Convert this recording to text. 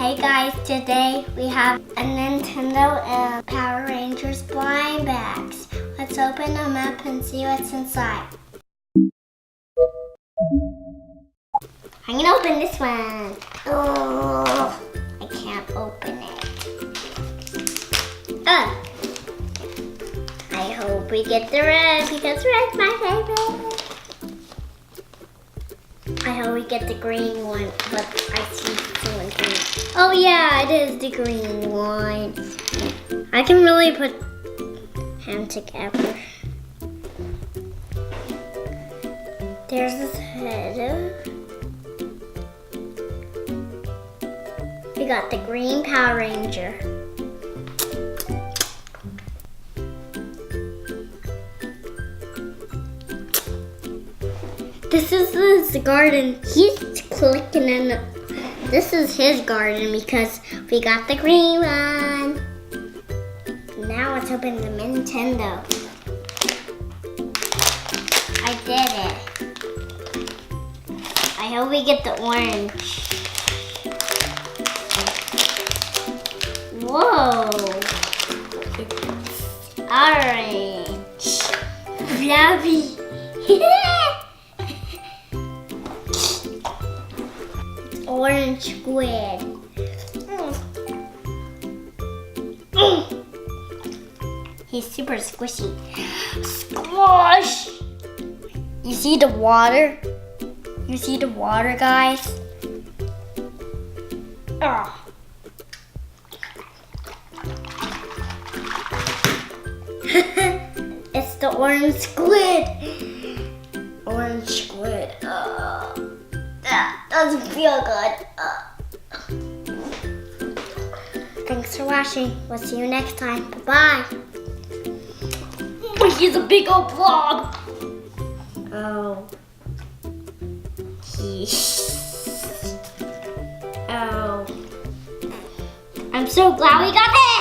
Hey guys, today we have a Nintendo and Power Rangers blind bags. Let's open them up and see what's inside. I'm gonna open this one. Oh, I can't open it. I hope we get the red because red's my favorite. I hope we get the green one, but I see two and three. Oh yeah, it is the green one. I can really put him together. There's his head. We got the green Power Ranger. This is his garden. He's clicking in. This is his garden because we got the green one. Now let's open the Nintendo. I did it. I hope we get the orange. Whoa. It's orange. Fluffy. Orange squid. He's super squishy. Squash! You see the water? You see the water, guys? Oh. It's the orange squid. Orange squid. That doesn't feel good. Thanks for watching. We'll see you next time. Bye-bye. He's a big old blob. Oh. Oh. I'm so glad we got this.